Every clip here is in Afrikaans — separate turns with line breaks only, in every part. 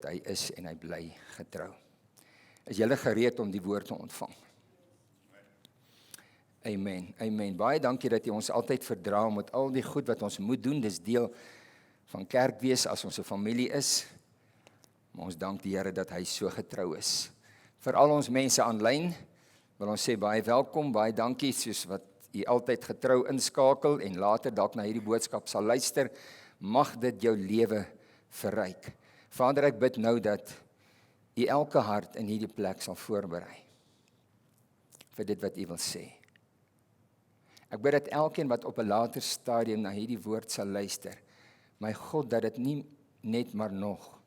Hy is en hy bly getrou. Is julle gereed om die woord te ontvang? Amen, amen. Baie dankie dat jy ons altyd verdra met al die goed wat ons moet doen. Dis deel van kerk wees as ons 'n familie is. Maar ons dank die Here dat hy so getrou is. Vir al ons mense aanlyn wil ons sê baie welkom, baie dankie soos wat jy altyd getrou inskakel en later dalk na hierdie boodskap sal luister. Mag dit jou lewe verryk. Vader, ek bid nou dat u elke hart in hierdie plek sal voorberei vir dit wat u wil sê. Ek bid dat elkeen wat op 'n later stadium na hierdie woord sal luister, my God, dat dit nie net maar nog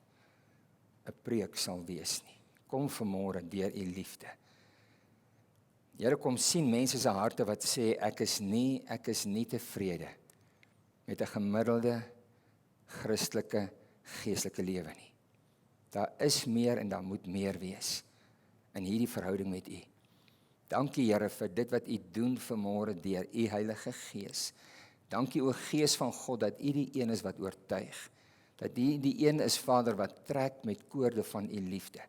'n preek sal wees nie. Kom vanmôre deur u liefde. Here, kom sien mense se harte wat sê ek is nie tevrede met 'n gemiddelde Christelike geestelike lewe nie. Daar is meer en daar moet meer wees in hierdie verhouding met u. Dankie Here vir dit wat u doen vanmôre deur u Heilige Gees. Dankie o Gees van God dat u die een is wat oortuig. Dat u die een is Vader wat trek met koorde van u liefde.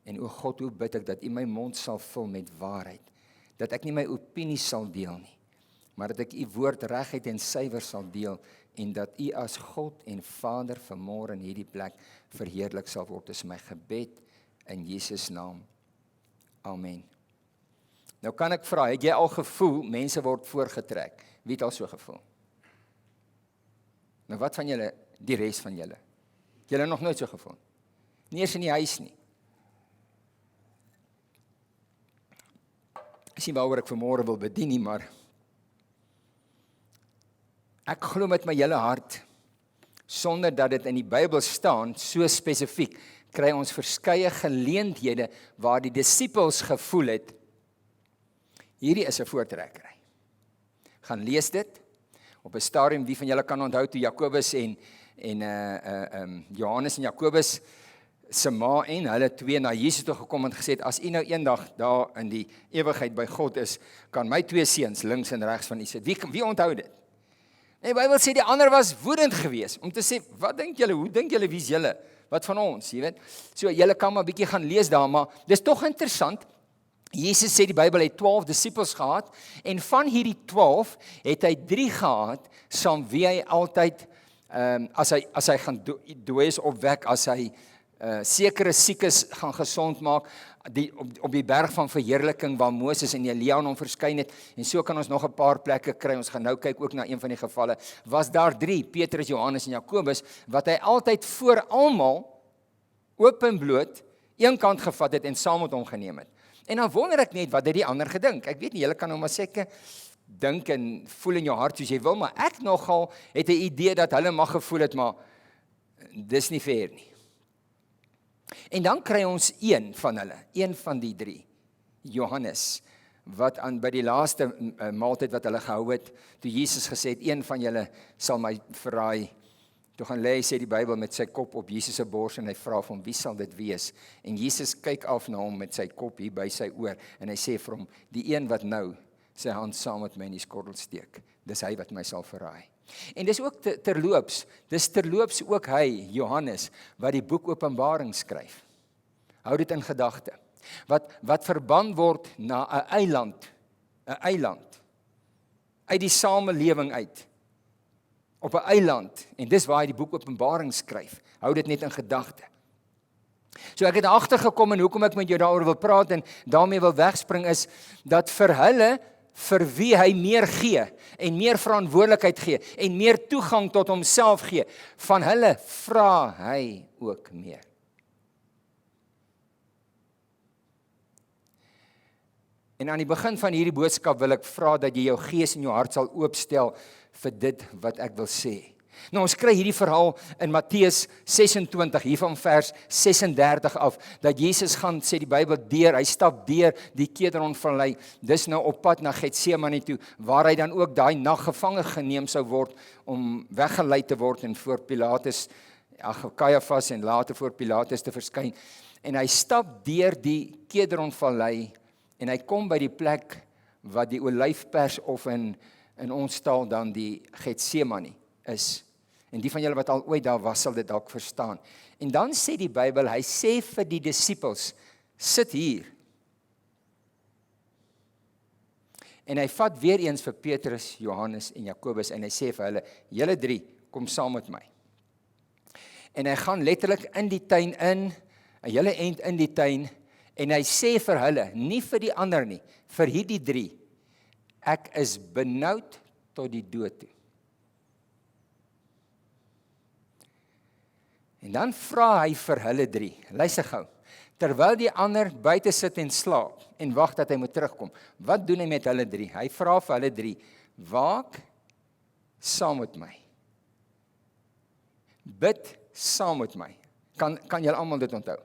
En o God, hoe bid ek dat u my mond sal vul met waarheid. Dat ek nie my opinies sal deel nie, maar dat ek u woord reguit en suiwer sal deel en dat u as God en Vader vanmôre in hierdie plek verheerlik sal word. Dis my gebed in Jesus naam. Amen. Nou kan ek vra, het jy al gevoel mense word voorgetrek? Wie het al so gevoel? Nou wat van julle, die res van julle? Het julle nog nooit so gevoel? Nie eens in die huis nie. Ek sien waaroor ek vanmôre wil bedien nie, maar ek glo met my hele hart, sonder dat dit in die Bybel staan, so spesifiek, kry ons verskeie geleenthede waar die disippels gevoel het, hierdie is 'n voortrekkery. Gaan lees dit, op 'n stadium, wie van julle kan onthou, toe Jakobus en Johannes en Jakobus, se ma en hulle twee na Jesus toe gekom en gesê het, as u nou eendag daar in die ewigheid by God is, kan my twee seuns links en regs van u sit. Wie onthou dit? Nee, die Bybel sê die ander was woedend geweest om te sê, wat dink julle, hoe dink julle, wie is julle? Wat van ons, jy weet? So, julle kan maar 'n bietjie gaan lees daar, maar dis tog interessant. Jesus sê die Bybel het 12 disippels gehad en van hierdie 12 het hy 3 gehad saam wie hy altyd as hy gaan dooies opwek, as hy sekere siekes gaan gesond maak, op die berg van verheerliking waar Moses en Elia aan hom verskyn het, en so kan ons nog 'n paar plekke kry. Ons gaan nou kyk ook na een van die gevalle. Was daar 3, Petrus, Johannes en Jakobus, wat hy altyd voor almal oop en bloot een kant gevat het en saam met hom geneem het. En dan wonder ek net, wat het die ander gedink? Ek weet nie, julle kan nou maar seker dink en voel in jou hart soos jy wil, maar ek nogal het 'n idee dat hulle mag gevoel het, maar dis nie fair nie. En dan kry ons een van hulle, een van die 3, Johannes, wat by die laaste maaltyd wat hulle gehou het, toe Jesus gesê het, een van julle sal my verraai, toe gaan lê, sê die Bybel, met sy kop op Jesus se bors en hy vra van wie sal dit wees? En Jesus kyk af na hom met sy kop hier by sy oor en hy sê vir hom, die een wat nou sy hand saam met my in die skottel steek, dis hy wat my sal verraai. En dis ook terloops ook hy, Johannes, wat die boek Openbaring skryf. Hou dit in gedagte. Wat verband word na 'n eiland, uit die samelewing uit, op 'n eiland, en dis waar hy die boek Openbaring skryf. Hou dit net in gedagte. So ek het agtergekom en hoekom ek met jou daaroor wil praat en daarmee wil wegspring is, dat vir hulle, vir wie hy meer gee, en meer verantwoordelikheid gee, en meer toegang tot homself gee, van hulle vra hy ook meer. En aan die begin van hierdie boodskap wil ek vra dat jy jou gees en jou hart sal oopstel vir dit wat ek wil sê. Nou ons kry hierdie verhaal in Matteus 26, hier van vers 36 af, dat Jesus gaan, sê die Bybel, hy stap deur die Kedronvallei, dis nou op pad na Getsemane toe, waar hy dan ook daai nag gevange geneem sou word, om weggelei te word en voor Pilatus, Kajafas en later voor Pilatus te verskyn. En hy stap deur die Kedronvallei, en hy kom by die plek wat die olyfpers of in ons taal dan die Getsemane is. En die van julle wat al ooit daar was, sal dit dalk verstaan. En dan sê die Bybel, hy sê vir die disippels, sit hier. En hy vat weer eens vir Petrus, Johannes en Jakobus en hy sê vir hulle, julle 3, kom saam met my. En hy gaan letterlik in die tuin in, 'n hele end in die tuin, en hy sê vir hulle, nie vir die ander nie, vir hierdie 3, ek is benoud tot die dood toe. En dan vra hy vir hulle 3, luister gou, terwyl die ander buite sit en slaap, en wag dat hy moet terugkom, wat doen hy met hulle 3? Hy vra vir hulle 3, waak saam met my. Bid saam met my. Kan julle almal dit onthou?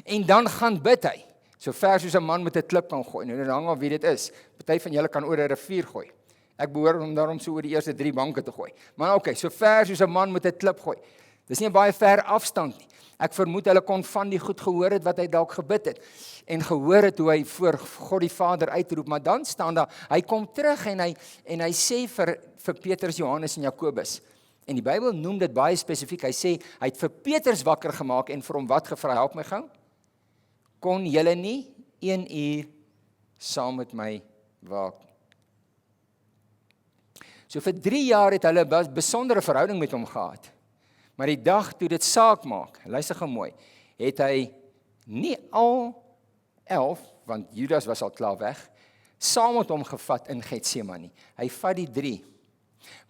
En dan gaan bid hy, so ver soos 'n man met 'n klip kan gooi. Nou, dit hang af wie dit is. Party van julle kan oor 'n rivier gooi. Ek behoor om daarom so oor die eerste 3 banke te gooi. Maar okay, so ver soos 'n man met 'n klip gooi. Dis nie 'n baie ver afstand nie. Ek vermoed hulle kon van die goed gehoor het wat hy dalk gebid het. En gehoor het hoe hy voor God die Vader uitroep. Maar dan staan daar, hy kom terug en hy sê vir Petrus, Johannes en Jakobus. En die Bybel noem dit baie spesifiek. Hy sê, hy het vir Petrus wakker gemaak en vir hom wat gevra, help my gou? Kon julle nie 1 uur saam met my waak? So vir 3 jaar het hulle 'n besondere verhouding met hom gehad. Maar die dag toe dit saak maak, luister gou mooi, het hy nie al 11, want Judas was al klaar weg, saam met hom gevat in Getsemane. Hy vat die 3,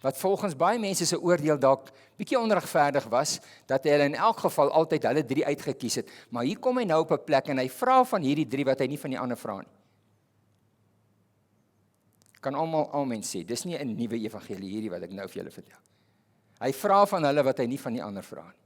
wat volgens baie mense se oordeel dalk bietjie onregverdig was, dat hy hulle in elk geval altyd hulle 3 uitgekies het. Maar hier kom hy nou op 'n plek en hy vra van hierdie 3 wat hy nie van die ander vra nie. Kan almal amen sê, dis nie 'n nuwe evangelie hierdie wat ek nou vir julle vertel. Hy vra van hulle wat hy nie van die ander vra nie.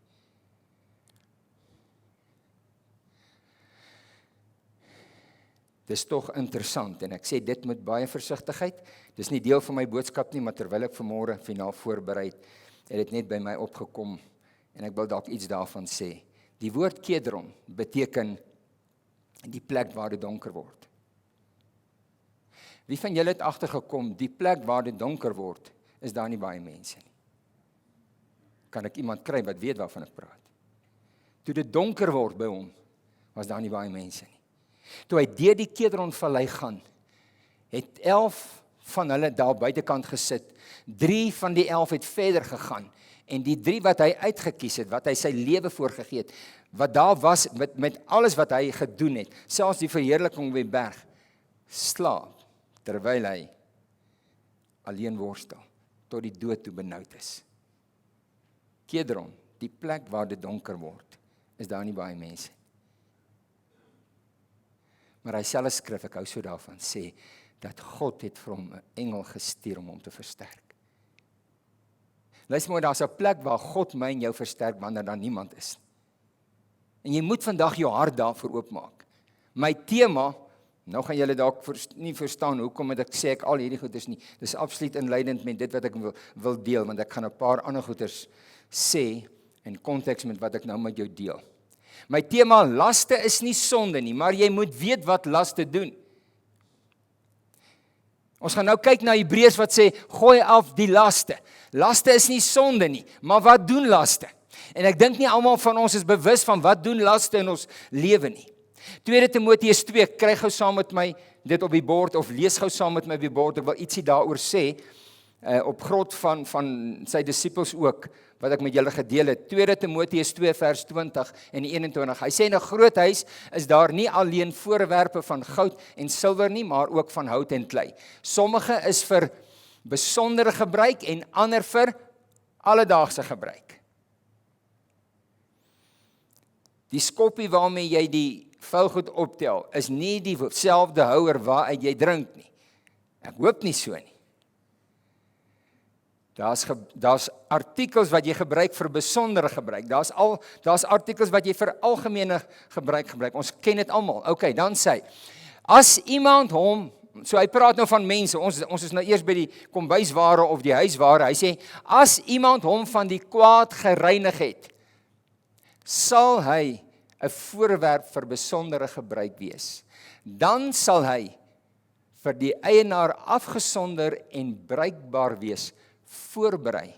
Dis tog interessant en ek sê dit met baie versigtigheid. Dis nie deel van my boodskap nie, maar terwyl ek vanmôre finaal voorberei het dit net by my opgekom en ek wil dalk iets daarvan sê. Die woord Kedron beteken die plek waar dit donker word. Wie van julle het agtergekom, die plek waar dit donker word, is daar nie baie mense nie. Kan ek iemand kry wat weet waarvan ek praat? Toe dit donker word by hom, was daar nie baie mense nie. Toe hy deur die Kedronvallei gaan, het 11 van hulle daar buitekant gesit. 3 van die 11 het verder gegaan. En die 3 wat hy uitgekies het, wat hy sy lewe voorgegee het, wat daar was met alles wat hy gedoen het, selfs die verheerliking op die berg, slaap, terwyl hy alleen worstel, tot die dood toe benoud is. Kedron, die plek waar dit donker word, is daar nie baie mense. Maar hy selfe skrif, ek hou so daarvan, sê, dat God het vir hom 'n engel gestuur om hom te versterk. Luister maar, daar's 'n plek waar God my en jou versterk, wanneer daar niemand is. En jy moet vandag jou hart daarvoor oopmaak. My tema, nou gaan julle dalk nie verstaan, hoekom het ek sê ek al hierdie goeders nie, dis absoluut inleidend met dit wat ek wil deel, want ek gaan 'n paar ander goeders sê, in konteks met wat ek nou met jou deel. My tema, laste is nie sonde nie, maar jy moet weet wat laste doen. Ons gaan nou kyk na Hebreërs wat sê, gooi af die laste. Laste is nie sonde nie, maar wat doen laste? En ek dink nie almal van ons is bewus van wat doen laste in ons lewe nie. 2 Timoteus 2, kry gou saam met my dit op die bord, of lees gou saam met my op die bord, ek wil ietsie daaroor sê, op grond van sy disippels ook, wat ek met julle gedeel het. 2 Timoteus 2 vers 20 en 21. Hy sê, in 'n groot huis is daar nie alleen voorwerpe van goud en silwer nie, maar ook van hout en klei. Sommige is vir besondere gebruik en ander vir alledaagse gebruik. Die skoppie waarmee jy die vuilgoed optel, is nie dieselfde houer waaruit jy drink nie. Ek hoop nie so nie. Daar's artikels wat jy gebruik vir besondere gebruik. Daar's artikels wat jy vir algemene gebruik. Ons ken dit almal. Okay, dan sê hy, as iemand hom, so hy praat nou van mense, ons is nou eers by die kombuisware of die huisware. Hy sê, as iemand hom van die kwaad gereinig het, sal hy 'n voorwerp vir besondere gebruik wees. Dan sal hy vir die eienaar afgesonder en bruikbaar wees, voorberei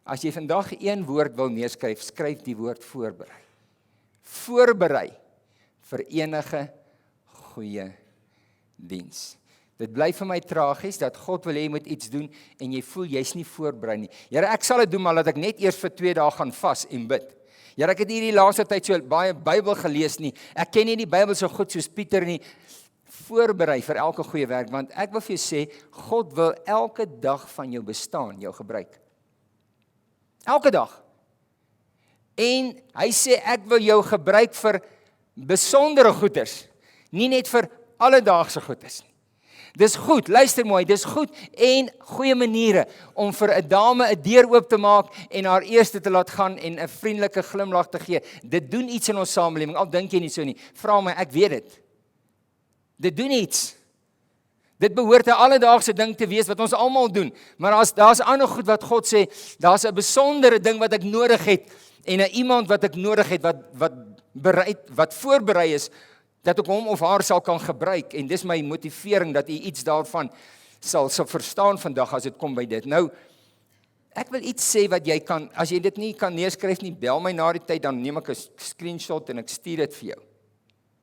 As jy vandag een woord wil neerskryf, skryf die woord voorberei. Voorberei vir enige goeie diens. Dit bly vir my tragies dat God wil hê jy moet iets doen en jy voel jy's nie voorberei nie. Here, ek sal dit doen, maar laat ek net eers vir 2 dae gaan vas en bid. Here, ek het hierdie laaste tyd so baie Bybel gelees nie. Ek ken nie die Bybel so goed soos Pieter nie. Voorberei vir elke goeie werk, want ek wil vir jou sê, God wil elke dag van jou bestaan jou gebruik. Elke dag. En hy sê, ek wil jou gebruik vir besondere goeders, nie net vir alledaagse goeders nie. Dis goed, luister mooi, dis goed en goeie maniere om vir 'n dame 'n deur oop te maak en haar eerste te laat gaan en 'n vriendelike glimlag te gee. Dit doen iets in ons samelewing, al dink jy nie so nie. Vra my, ek weet dit. Dit doen iets. Dit behoort 'n alledaagse ding te wees wat ons almal doen, maar daar's ander goed wat God sê, daar's 'n besondere ding wat ek nodig het en 'n iemand wat ek nodig het wat voorberei is dat ek hom of haar sal kan gebruik, en dis my motivering dat jy iets daarvan sal verstaan vandag as dit kom by dit. Nou, ek wil iets sê wat jy kan, as jy dit nie kan neerskryf nie, bel my na die tyd, dan neem ek 'n screenshot en ek stuur dit vir jou.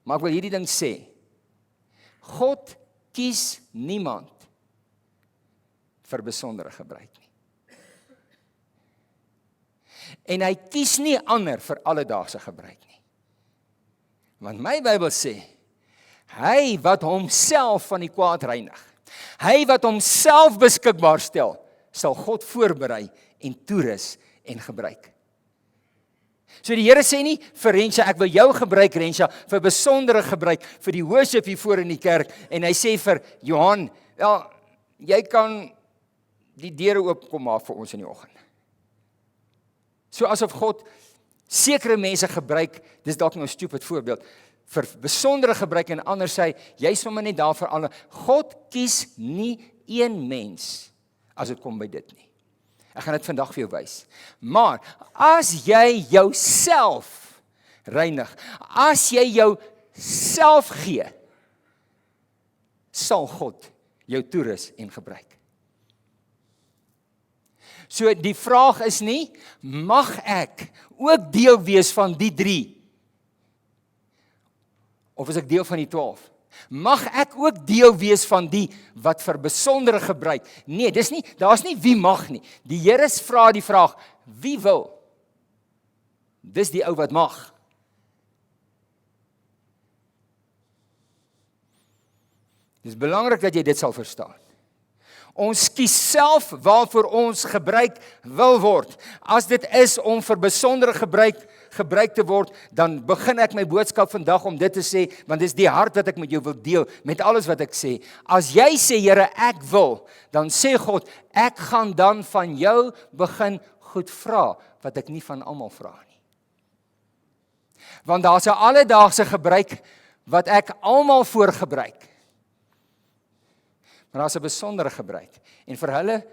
Maar ek wil hierdie ding sê, God kies niemand vir besondere gebruik nie. En hy kies nie ander vir alledaagse gebruik nie. Want my Bybel sê, hy wat homself van die kwaad reinig, hy wat homself beskikbaar stel, sal God voorberei en toerus en gebruik. So die Here sê nie vir Rensha, ek wil jou gebruik Rensha, vir besondere gebruik, vir die worship hier voor in die kerk, en hy sê vir Johan, ja, jy kan die deure oopkom maak vir ons in die oggend. So asof God sekere mense gebruik, dis dalk nou 'n stupid voorbeeld, vir besondere gebruik en ander sê, jy is sommer net daar vir ander. God kies nie een mens as dit kom by dit nie. Ek gaan dit vandag vir jou wys. Maar as jy jouself reinig, as jy jouself gee, sal God jou toerus en gebruik. So die vraag is nie, mag ek ook deel wees van die 3? Of is ek deel van die 12? Mag ek ook deel wees van die wat vir besondere gebruik? Nee, daar's nie wie mag nie. Die Here vra die vraag, wie wil? Dis die ou wat mag. Dis belangrik dat jy dit sal verstaan. Ons kies self waarvoor ons gebruik wil word. As dit is om vir besondere gebruik te word, dan begin ek my boodskap vandag om dit te sê, want dis die hart wat ek met jou wil deel, met alles wat ek sê. As jy sê, Here, ek wil, dan sê God, ek gaan dan van jou begin goed vra, wat ek nie van almal vra nie. Want daar's 'n alledaagse gebruik, wat ek almal voor gebruik. Maar daar's 'n besondere gebruik. En vir hulle,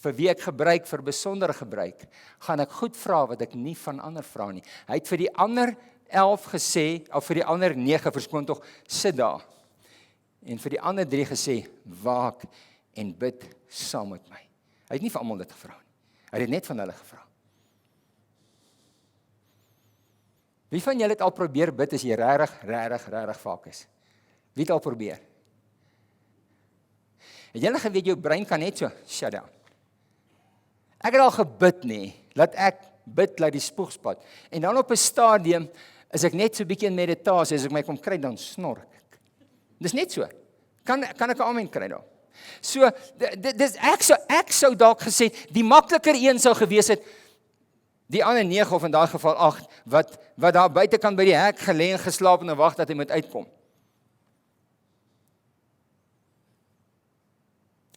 vir wie ek gebruik, vir besondere gebruik, gaan ek goed vra wat ek nie van ander vra nie. Hy het vir die ander 11 gesê, of vir die ander 9, verskoon tog, sit daar. En vir die ander 3 gesê, waak en bid saam met my. Hy het nie vir almal dit gevra nie. Hy het net van hulle gevra. Wie van julle het al probeer bid as jy regtig vaak is? Wie het al probeer? Het julle geweet jou brein kan net so shut down? Ek het al gebid laat ek bid laat die spoegspad. En dan op 'n stadium is ek net so 'n bietjie in meditasie, as ek my kom kry dan snork ek. Dis net so. Kan ek 'n amen kry daar? So ek sou dalk gesê die makliker een sou gewees het die ander 9 of in daai geval 8 wat daar buite kan by die hek gelê en geslaap en wag dat hy moet uitkom.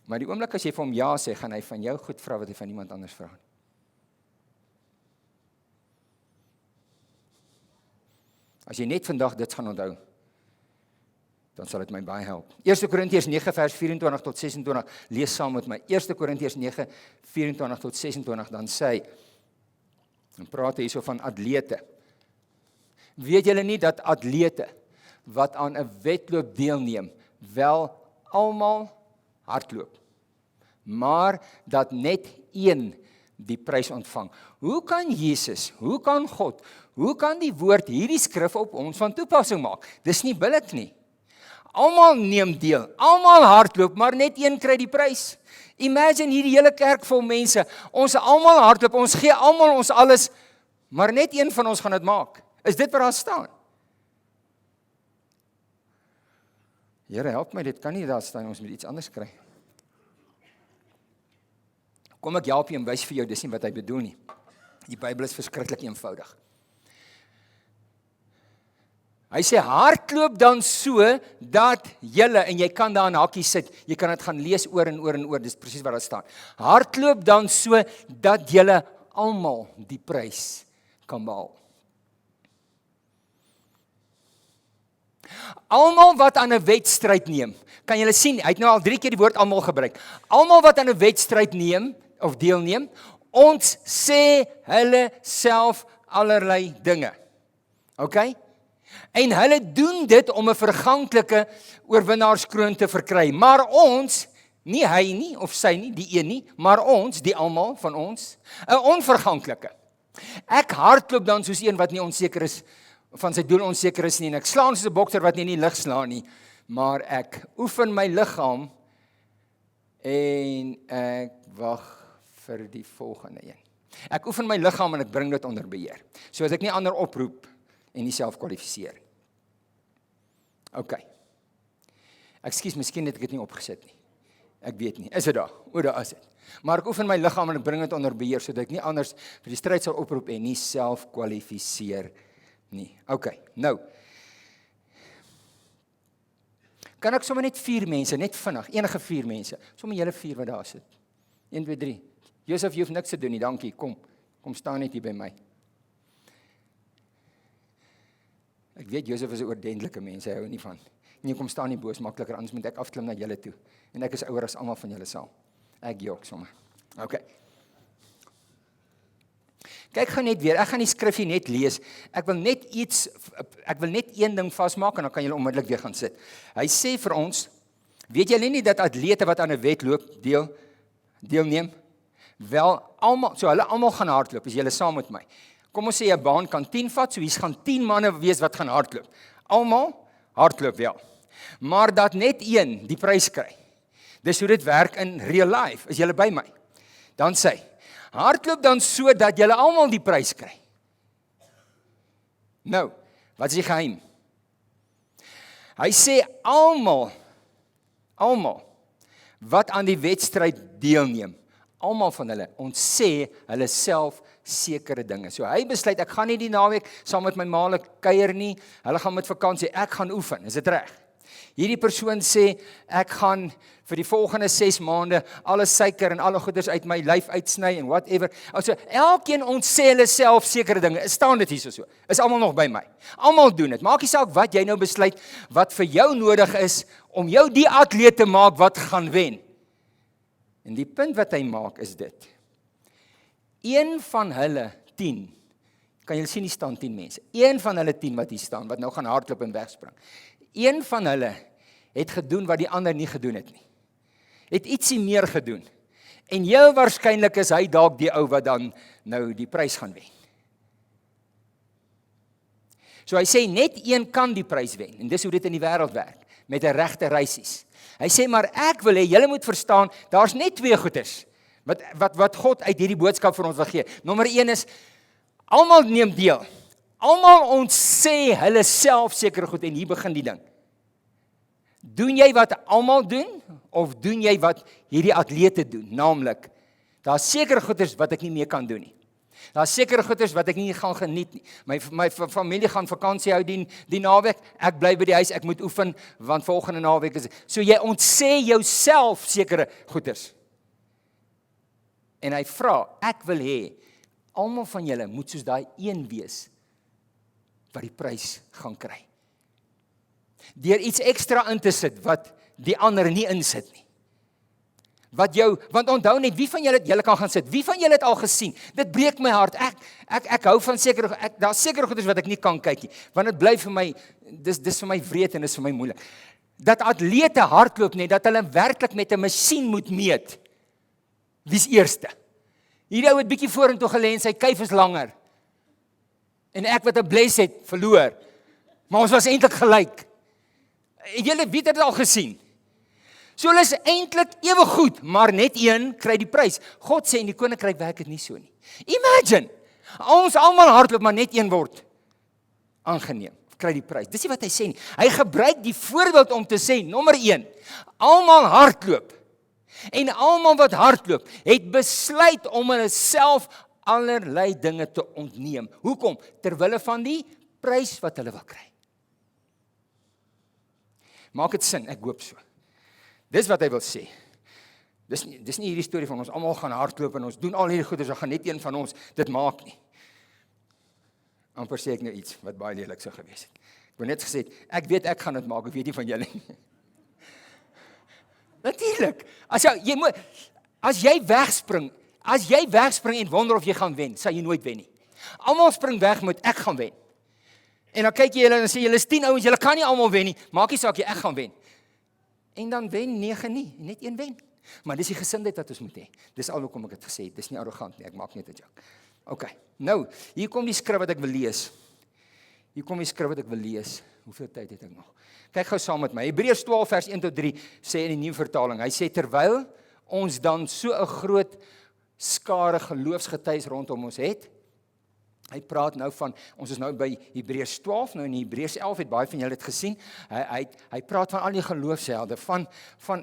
Maar die oomblik as jy vir hom ja sê, gaan hy van jou goed vra wat hy van iemand anders vra. As jy net vandag dit gaan onthou, dan sal dit my baie help. 1 Korintiërs 9 vers 24 tot 26, lees saam met my. 1 Korintiërs 9, 24 tot 26, dan sê hy, en praat hierso van atlete. Weet julle nie dat atlete wat aan 'n wedloop deelneem, wel almal hardloop, maar dat net een die prys ontvang. Hoe kan Jesus, hoe kan God, hoe kan die woord hierdie skrif op ons van toepassing maak? Dis nie billik nie. Almal neem deel, almal hardloop, maar net een kry die prys. Imagine hierdie hele kerk vol mense, ons almal hardloop, ons gee almal ons alles, maar net een van ons gaan dit maak. Is dit wat daar staan? Here, help my, dit kan nie daar staan, ons moet iets anders kry. Kom ek help jy en wys vir jou, dis nie wat hy bedoel nie. Die Bybel is verskriklik eenvoudig. Hy sê, hardloop dan so, dat julle, en jy kan daar in hakkie sit, jy kan dit gaan lees oor en oor en oor, dis presies wat daar staan. Hardloop dan so, dat julle almal die prys kan behaal. Almal wat aan 'n wedstryd neem, kan julle sien, hy het nou al 3 keer die woord almal gebruik. Almal wat aan 'n wedstryd neem, of deelneem, ons sê hulle self allerlei dinge. OK? En hulle doen dit om 'n verganklike oorwinnaarskroon te verkry. Maar ons, nie hy nie, of sy nie, die een nie, maar ons, die almal van ons, 'n onverganklike. Ek hardloop dan soos een wat nie onseker is, van sy doel onseker is nie, en ek slaan soos 'n bokser wat nie in die lug slaan nie, maar ek oefen my liggaam, en ek wag vir die volgende een. Ek oefen my liggaam en ek bring dit onder beheer, so as ek nie ander oproep en nie self kwalifiseer. OK. Ekskuus, miskien het ek dit nie opgesit nie. Ek weet nie. Is dit daar? O, daar is dit. Maar ek oefen my liggaam en ek bring dit onder beheer, sodat ek nie anders vir die stryd sal oproep en nie self kwalifiseer nie. OK, nou. Kan ek sommer net 4 mense, net vinnig, enige 4 mense, sommer julle 4 wat daar sit. 1, 2, 3. Josef, jy hoef niks te doen nie, dankie, kom staan net hier by my. Ek weet, Josef is 'n oordentlike mens, hy hou nie van. Nee, kom staan nie boos, makliker, anders moet ek afklim na julle toe. En ek is ouer as almal van julle saam. Ek jok sommer. OK. Kyk gou net weer, ek gaan die skrifgie net lees. Ek wil net een ding vasmaak, en dan kan julle onmiddellik weer gaan sit. Hy sê vir ons, weet julle nie dat atlete wat aan 'n wedloop deelneem, wel, almal, so hulle almal gaan hardloop, is julle saam met my. Kom ons sê, 'n baan kan 10 vat, so hier's gaan 10 manne wees wat gaan hardloop. Almal hardloop wel. Maar dat net een die prys kry. Dis hoe dit werk in real life, is julle by my. Dan sê, hardloop dan so dat julle almal die prys kry. Nou, wat is die geheim? Hy sê almal wat aan die wedstryd deelneem, almal van hulle, ons sê hulle self sekere dinge. So hy besluit, ek gaan nie die naweek saam met my maale kuier nie, hulle gaan met vakansie, ek gaan oefen, is dit reg? Hierdie persoon sê, ek gaan vir die volgende 6 maande alle suiker en alle goeders uit my lyf uitsny en whatever. Also, elkeen ons sê hulle self sekere dinge, staan dit hier so, is almal nog by my. Almal doen dit, maak nie saak wat jy nou besluit, wat vir jou nodig is, om jou die atleet te maak wat gaan wen. En die punt wat hy maak is dit. Een van hulle 10, kan jy sien, hier staan 10 mense, een van hulle 10 wat hier staan, wat nou gaan hardloop en wegspring, een van hulle het gedoen wat die ander nie gedoen het nie, het ietsie meer gedoen, en heel waarskynlik is hy dalk die ou wat dan nou die prys gaan wen. So hy sê, net een kan die prys wen, en dis hoe dit in die wêreld werk, met 'n regte reisies. Hy sê, maar ek wil hê, julle moet verstaan, daar's net 2 goeders, wat God uit hierdie boodskap vir ons wil gee. Nommer 1 is, almal neem deel. Almal ons sê hulle self sekere goed, en hier begin die ding. Doen jy wat almal doen, of doen jy wat hierdie atlete doen? Naamlik, daar's sekere goeders wat ek nie meer kan doen nie. Daar's sekere goeders wat ek nie gaan geniet nie. My familie gaan vakansie hou die naweek, ek bly by die huis, ek moet oefen, want volgende naweek is. So jy ontsê jouself sekere goeders. En hy vra, ek wil hê, almal van julle moet soos daai een wees, wat die prys gaan kry. Deur iets ekstra in te sit, wat die ander nie insit nie. Want onthou net, wie van julle kan gaan sit, wie van julle het al gesien, dit breek my hart, ek hou van daar's sekere goeders wat ek nie kan kyk nie, want dit bly vir my, dis vir my wreed en dis vir my moeilik. Dat atlete hardloop net, dat hulle werklik met 'n masjien moet meet, wie's eerste. Hierdie ou het bietjie vorentoe gelê en sy kuif is langer. En ek wat 'n bles het, verloor. Maar ons was eintlik gelyk. Julle weet dit al gesien. So hulle is eintlik ewe goed, maar net een kry die prys. God sê in die koninkryk werk dit nie so nie. Imagine, ons almal hardloop, maar net een word aangeneem, kry die prys. Dis nie wat hy sê nie. Hy gebruik die voorbeeld om te sê, nommer 1, almal hardloop. En almal wat hardloop, het besluit om hulle self allerlei dinge te ontneem. Hoekom? Terwille van die prys wat hulle wil kry. Maak dit sin, ek hoop so. Dis wat hy wil sê. Dis nie hierdie storie van ons almal gaan hardloop en ons doen al hierdie goeders, dan gaan net een van ons dit maak nie. Amper sê ek nou iets wat baie lelik sou gewees het. Ek wou net gesê, ek weet ek gaan dit maak, ek weet nie van julle nie. Natuurlik. As jy wegspring en wonder of jy gaan wen, sal jy nooit wen nie. Almal spring weg met ek gaan wen. En dan kyk jy hulle en sê julle is 10 ouens, julle kan nie almal wen nie. Maak nie saak jy ek gaan wen. En dan wen 9 nie, net een wen. Maar dis die gesindheid wat ons moet hê. Dis al hoekom ek dit gesê het. Dis nie arrogant nie, ek maak net 'n joke. OK. Nou, hier kom die skrif wat ek wil lees. Hoeveel tyd het ek nog? Kyk gou saam met my. Hebreërs 12 vers 1 tot 3 sê in die nuwe vertaling. Hy sê terwyl ons dan so 'n groot skare geloofsgetuies rondom ons het. Hy praat nou van, ons is nou by Hebreërs 12, nou in Hebreërs 11 het baie van julle dit gesien. Hy praat van al die geloofshelde, van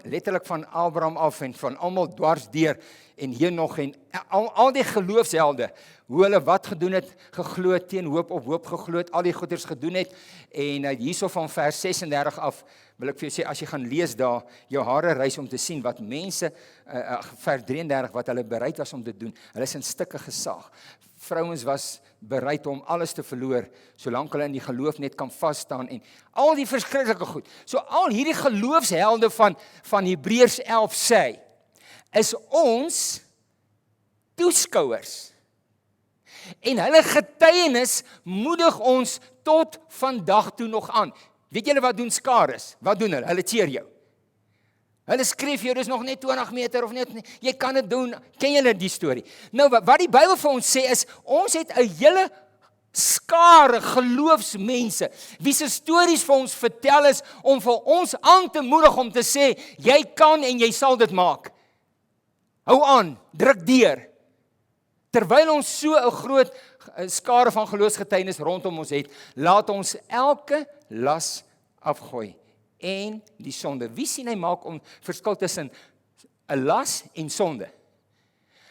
letterlik van Abraham af en van almal dwars deur en hier nog en al die geloofshelde, hoe hulle wat gedoen het, geglo teen hoop op hoop geglo, al die goeders gedoen het en hierso van vers 36 af wil ek vir jou sê, as jy gaan lees daar, jou hare rys om te sien wat mense, vers 33, wat hulle bereid was om te doen, hulle is in stukke gesaag. Vrouens was bereid om alles te verloor, solank hulle in die geloof net kan vasstaan en al die verskriklike goed. So al hierdie geloofshelde van Hebreërs 11 sê, is ons toeskouers. En hulle getuienis moedig ons tot vandag toe nog aan. Weet julle wat doen skares? Wat doen hulle? Hulle cheer jou. Hulle skryf jou, dis nog net 20 meter of net, jy kan dit doen. Ken julle die storie? Nou, wat die Bybel vir ons sê is, ons het 'n hele skare geloofsmense, wie se stories vir ons vertel is, om vir ons aan te moedig om te sê, jy kan en jy sal dit maak. Hou aan, druk deur. Terwyl ons so 'n groot skare van geloofsgetuienis rondom ons het, laat ons elke las afgooi. En die sonde. Wie sien hy maak om verskil tussen 'n las en sonde?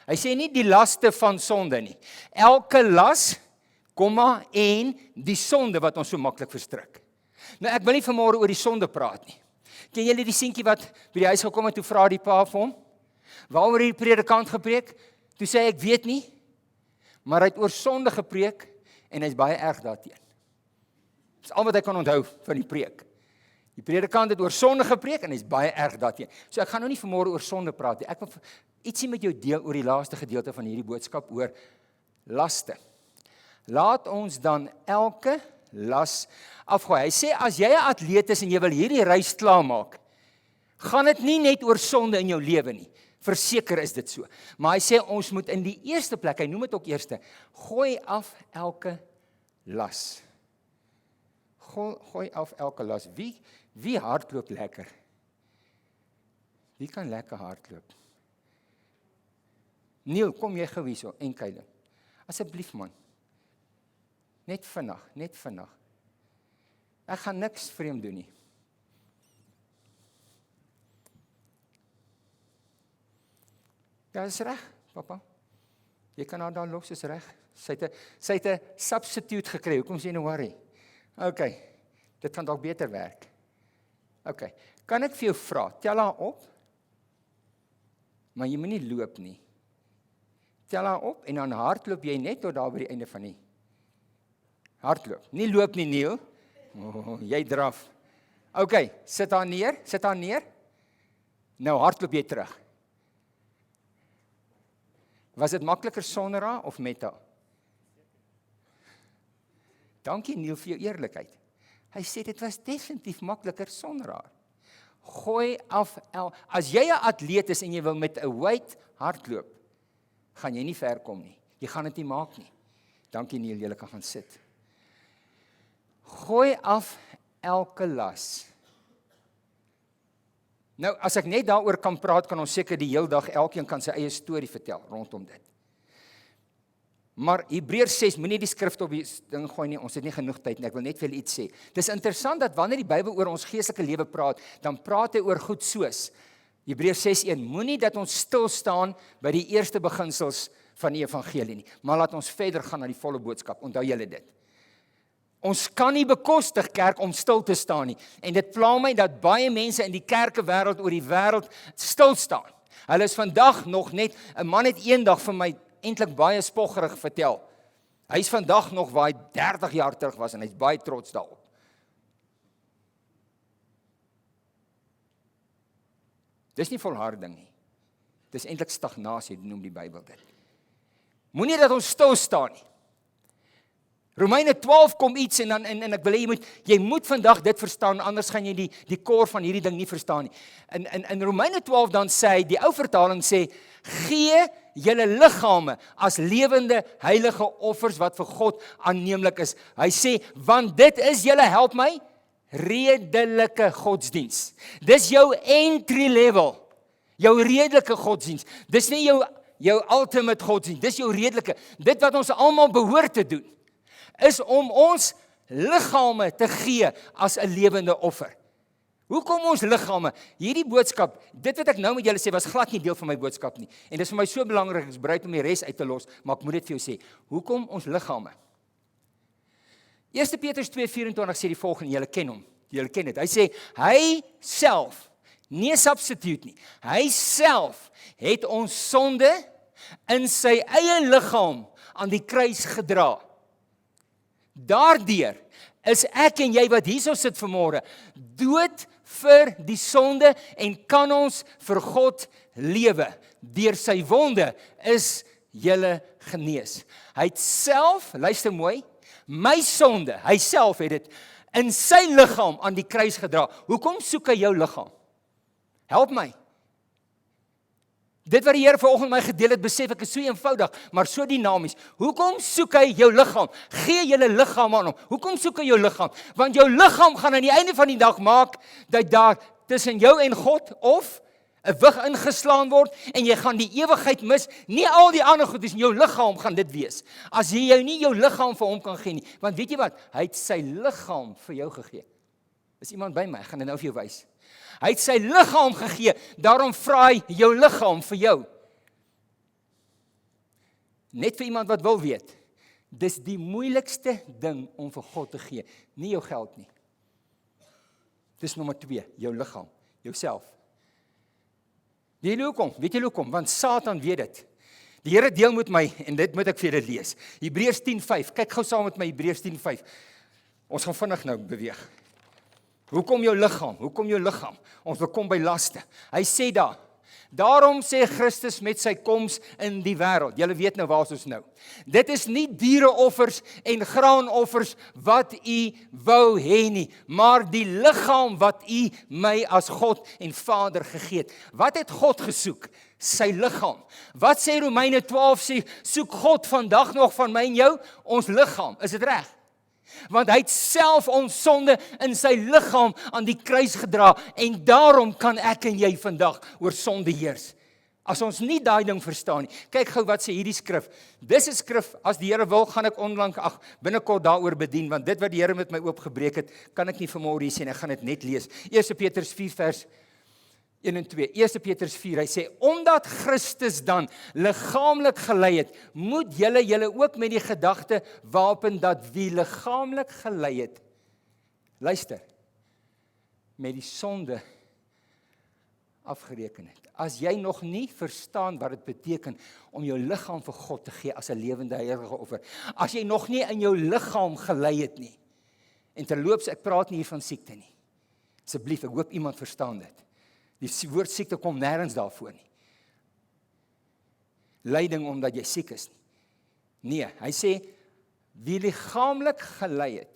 Hy sê nie die laste van sonde nie. Elke las, en die sonde wat ons so maklik verstrik. Nou ek wil nie vanmôre oor die sonde praat nie. Ken julle die seentjie wat by die huis gekom het, toe vra die pa vir hom, waaroor die predikant gepreek? Toe sê hy, ek weet nie, maar hy het oor sonde gepreek en hy's baie erg daarteen. Dis al wat hy kan onthou van die preek. Die predikant het oor sonde gepreek en hy's baie erg daarteen. So ek gaan nou nie vanmôre oor sonde praat nie. Ek wil ietsie met jou deel oor die laaste gedeelte van hierdie boodskap oor laste. Laat ons dan elke las afgooi. Hy sê as jy 'n atleet is en jy wil hierdie reis klaarmaak, gaan dit nie net oor sonde in jou lewe nie. Verseker is dit so. Maar hy sê ons moet in die eerste plek, hy noem dit ook eerste, gooi af elke las. Gooi af elke las. Wie hardloop lekker? Wie kan lekker hardloop? Neil, kom jy gou hierso en kyk. Asseblief man. Net vinnig. Ek gaan niks vir hom doen nie. Ja, is reg, papa. Jy kan haar daar los, is reg. Sy het 'n substitute gekry. Hoekom sê jy nou worry? OK. Dit kan dalk beter werk. OK. Kan ek vir jou vra? Tel haar op. Maar jy moenie loop nie. Tel haar op en dan hardloop jy net tot daar by die einde van die hardloop. Nie loop nie, Neil. Jy draf. OK, sit haar neer. Nou hardloop jy terug. Was dit makliker sonder haar of met haar? Dankie Neil vir jou eerlikheid. Hy sê dit was definitief makliker sonder haar. Gooi af as jy 'n atleet is en jy wil met 'n weight hardloop, gaan jy nie ver kom nie. Jy gaan dit nie maak nie. Dankie Neil, julle kan gaan sit. Gooi af elke las. Nou, as ek net daaroor kan praat, kan ons seker die hele dag, elkeen kan sy eie storie vertel rondom dit. Maar Hebreërs 6, moenie die skrif op die ding gooi nie, ons het nie genoeg tyd nie, ek wil net vir julle iets sê. Dis interessant dat wanneer die Bybel oor ons geestelike lewe praat, dan praat hy oor goed soos, Hebreërs 6:1, moenie dat ons stil staan by die eerste beginsels van die evangelie nie, maar laat ons verder gaan na die volle boodskap, onthou julle dit. Ons kan nie bekostig kerk om stil te staan nie, en dit pla my dat baie mense in die kerkewêreld oor die wêreld stil staan. Hulle is vandag nog net, 'n man het eendag vir my eintlik baie spoggerig vertel. Hy is vandag nog waar hy 30 jaar terug was en hy's baie trots daarop. Dis nie volharding nie. Dis eintlik stagnasie, noem die Bybel dit. Moenie dat ons stil staan nie. Romeine 12 kom iets en ek wil hê jy moet vandag dit verstaan, anders gaan jy die core van hierdie ding nie verstaan nie. In Romeine 12 dan sê hy, die ou vertaling sê, gee julle liggame as lewende heilige offers wat vir God aanneemlik is. Hy sê, want dit is julle, help my, redelike godsdiens. Dis jou entry level, jou redelike godsdiens. Dis nie jou ultimate godsdiens, dis jou redelike. Dit wat ons almal behoort te doen, is om ons liggame te gee as 'n lewende offer. Hoekom ons liggame? Hierdie boodskap, dit wat ek nou met julle sê, was glad nie deel van my boodskap nie. En dit is vir my so belangrik, ek is bereid om die res uit te los, maar ek moet dit vir jou sê. Hoekom ons liggame? 1 Petrus 2:24 sê die volgende, julle ken hom, julle ken dit. Hy sê, hy self, nie 'n substitute nie, hy self het ons sonde in sy eie liggaam aan die kruis gedra. Daardeur is ek en jy wat hierso sit vanmôre dood vir die sonde en kan ons vir God lewe. Deur sy wonde is julle genees. Hy het self, luister mooi, my sonde, hy self het dit in sy liggaam aan die kruis gedra. Hoekom soek hy jou liggaam? Help my. Dit wat die Here vanoggend my gedeel het, besef ek is so eenvoudig, maar so dinamies. Hoekom soek hy jou liggaam? Gee julle liggaam aan hom. Hoekom soek hy jou liggaam? Want jou liggaam gaan aan die einde van die dag maak dat daar tussen jou en God of 'n wig ingeslaan word en jy gaan die ewigheid mis. Nie al die ander goed is in jou liggaam gaan dit wees. As jy jou nie jou liggaam vir hom kan gee nie, want weet jy wat? Hy het sy liggaam vir jou gegee. Is iemand by my? Ek gaan dit nou vir jou wys. Hy het sy liggaam gegee, daarom vra hy jou liggaam vir jou. Net vir iemand wat wil weet, dis die moeilikste ding om vir God te gee, nie jou geld nie. Dis nommer 2, jou liggaam, jouself. Weet jy hoekom? Want Satan weet dit. Die Here deel met my, en dit moet ek vir julle lees. Hebreërs 10:5, kyk gou saam met my Hebreërs 10:5. Ons gaan vinnig nou beweeg. Hoekom jou liggaam? Ons wil kom by laste. Hy sê daar, daarom sê Christus met sy koms in die wêreld. Julle weet nou waar is ons nou. Dit is nie diereoffers en graanoffers wat u wou hê nie, maar die liggaam wat u my as God en Vader gegee het. Wat het God gesoek? Sy liggaam. Wat sê Romeine 12 sê, soek God vandag nog van my en jou? Ons liggaam, is dit reg? Want hy het self ons sonde in sy liggaam aan die kruis gedra en daarom kan ek en jy vandag oor sonde heers. As ons nie daai ding verstaan nie. Kyk gou wat sê hierdie skrif. Dis 'n skrif, as die Here wil, gaan ek binnekort daaroor bedien, want dit wat die Here met my oopgebreek het, kan ek nie vanmôre hier sê en ek gaan dit net lees. 1 Petrus 4 vers 1 en 2. 1 Petrus 4, hy sê, omdat Christus dan liggaamlik gelei het, moet julle ook met die gedagte wapen dat wie liggaamlik gelei het, luister, met die sonde afgereken het. As jy nog nie verstaan wat dit beteken om jou liggaam vir God te gee as 'n lewende heilige offer, as jy nog nie in jou liggaam gelei het nie, en terloops, ek praat nie hier van siekte nie. Asseblief, ek hoop iemand verstaan dit. Die woord siekte kom nêrens daarvoor nie. Lyding omdat jy siek is nie. Nee, hy sê, wie liggaamlik gelei het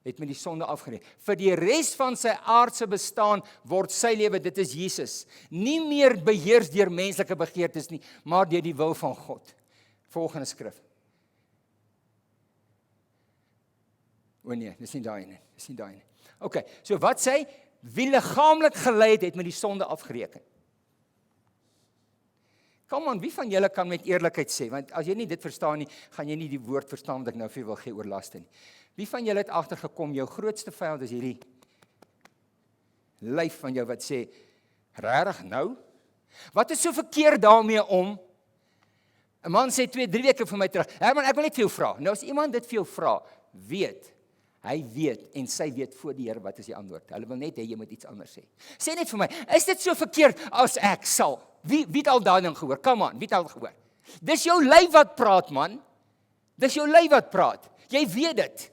het met die sonde afgereken. Vir die res van sy aardse bestaan word sy lewe, dit is Jesus, nie meer beheers deur menslike begeertes nie, maar deur die wil van God. Volgende skrif. O nee, dis nie daai nie, dis nie daai nie. Okay, so wat sê, wie liggaamlik gelei het met die sonde afgereken. Kom aan, wie van julle kan met eerlikheid sê, want as jy nie dit verstaan nie, gaan jy nie die woord verstaan wat ek nou vir jou wil gee oor laste nie. Wie van julle het agtergekom, jou grootste vyand is hierdie lyf van jou wat sê, regtig nou? Wat is so verkeerd daarmee om? 'n man sê 2-3 weke vir my terug, Herman, ek wil net vir jou vra. Nou as iemand dit vir jou vra, hy weet en sy weet voor die Here wat is die antwoord. Hulle wil net hê jy moet iets anders sê. Sê net vir my, is dit so verkeerd as ek sal? Wie het al daai ding gehoor? Come on, wie het al gehoor? Dis jou lyf wat praat, man. Dis jou lyf wat praat. Jy weet dit.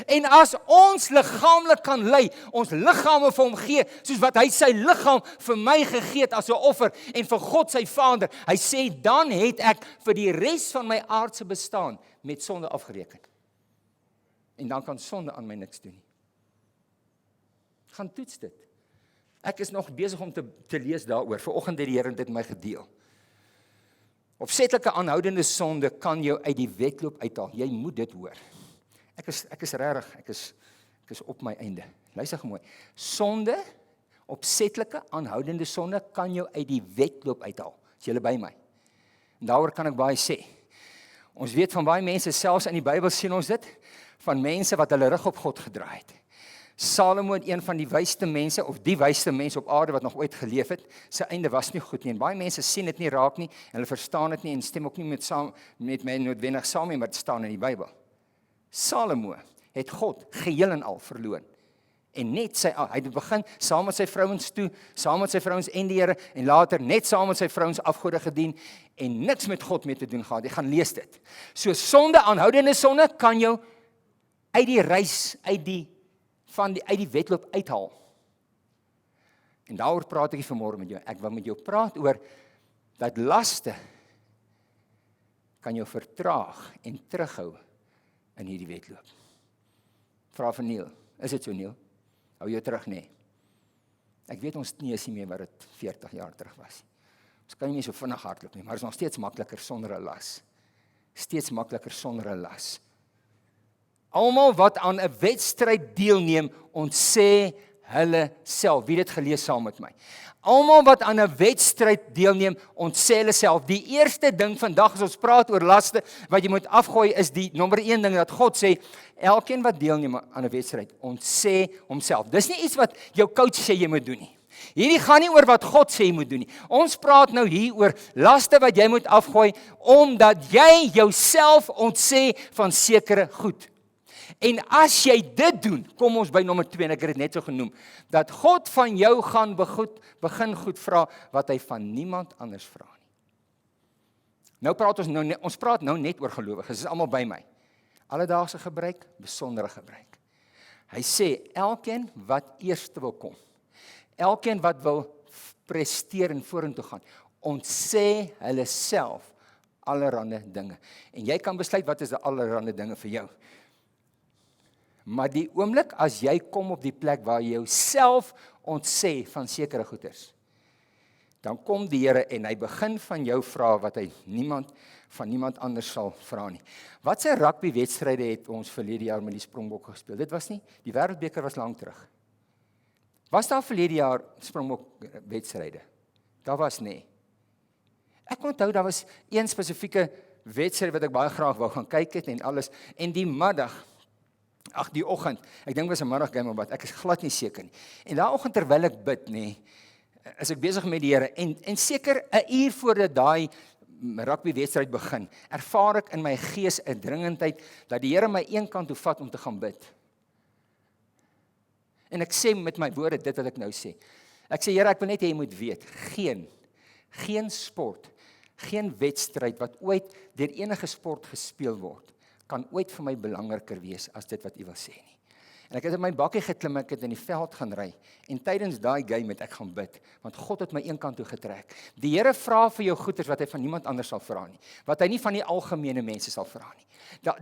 En as ons liggaamlik kan lei, ons liggame vir hom gee, soos wat hy sy liggaam vir my gegee het as 'n offer en vir God sy Vader, hy sê, dan het ek vir die res van my aardse bestaan met sonde afgereken. En dan kan sonde aan my niks doen nie. Gaan toets dit. Ek is nog besig om te lees daaroor. Vanoggend het die Here dit my gedeel. Opsetlike aanhoudende sonde kan jou uit die wedloop uithaal. Jy moet dit hoor. Ek is regtig, ek is op my einde. Luister mooi. Sonde, opsetlike aanhoudende sonde kan jou uit die wedloop uithaal. Is julle by my? En daaroor kan ek baie sê. Ons weet van baie mense, selfs in die Bybel sien ons dit, van mense wat hulle rug op God gedraai het. Salomo, een van die wysste mense, of die wysste mense op aarde wat nog ooit geleef het, sy einde was nie goed nie, en baie mense sien dit nie raak nie, en hulle verstaan dit nie, en stem ook nie met my noodwendig saam nie, maar dit staan in die Bybel. Salomo het God geheel en al verloon, en net hy het begin saam met sy vrouens toe, saam met sy vrouens en die Here, en later net saam met sy vrouens afgode gedien, en niks met God mee te doen gehad. Jy gaan lees dit. So sonde, aanhoudende sonde, kan jou uit die reis, uit die wedloop uithaal. En daaroor praat ek vanmôre met jou. Ek wil met jou praat oor dat laste kan jou vertraag en terughou in hierdie wedloop. Vra vir Neil, is dit so Neil? Hou jou terug, nee. Ek weet ons nie is nie meer wat dit 40 jaar terug was. Ons kan nie so vinnig hardloop nie, maar is nog steeds makliker sonder 'n las. Steeds makliker sonder 'n las. Almal wat aan 'n wedstryd deelneem, ontsê hulle self. Wie het dit gelees saam met my? Almal wat aan 'n wedstryd deelneem, ontsê hulle self. Die eerste ding vandag as ons praat oor laste wat jy moet afgooi, is die nommer 1 ding dat God sê, elkeen wat deelneem aan 'n wedstryd, ontsê homself. Dis nie iets wat jou coach sê jy moet doen nie. Hierdie gaan nie oor wat God sê jy moet doen nie. Ons praat nou hier oor laste wat jy moet afgooi, omdat jy jouself ontsê van sekere goed. En as jy dit doen, kom ons by nommer 2, en ek het dit net so genoem, dat God van jou gaan begin goed vra, wat hy van niemand anders vra nie. Nou praat ons praat nou net oor gelowiges, dis almal by my. Alledaagse gebruik, besondere gebruik. Hy sê, elkeen wat eerste wil kom, elkeen wat wil presteer en vorentoe gaan, ontsê hulle self allerhande dinge. En jy kan besluit wat is die allerhande dinge vir jou. Maar die oomblik as jy kom op die plek waar jy jouself ontsê van sekere goeders, dan kom die Here en hy begin van jou vra wat hy van niemand anders sal vra nie. Wat se rugbywedstryde het ons verlede jaar met die Springbokke gespeel? Dit was nie, die Wêreldbeker was lank terug. Was daar verlede jaar Springbok wedstryde? Daar was nie. Ek onthou daar was een spesifieke wedstryd wat ek baie graag wou gaan kyk het en alles, en die oggend, ek dink was 'n middaggame of wat, ek is glad nie seker nie. En daai oggend terwyl ek bid, is ek besig met die Here, en seker 'n uur voordat daai rugbywedstryd begin, ervaar ek in my gees 'n dringendheid, dat die Here my een kant toe vat om te gaan bid. En ek sê met my woorde dit wat ek nou sê. Ek sê, Here, ek wil net hê jy moet weet, geen sport, geen wedstryd wat ooit deur enige sport gespeel word, kan ooit vir my belangriker wees as dit wat U wil sê nie. En ek het in my bakkie geklim, ek het in die veld gaan ry. En tydens daai game het ek gaan bid, want God het my een kant toe getrek. Die Here vra vir jou goeders wat hy van niemand anders sal vra nie. Wat hy nie van die algemene mense sal vra nie.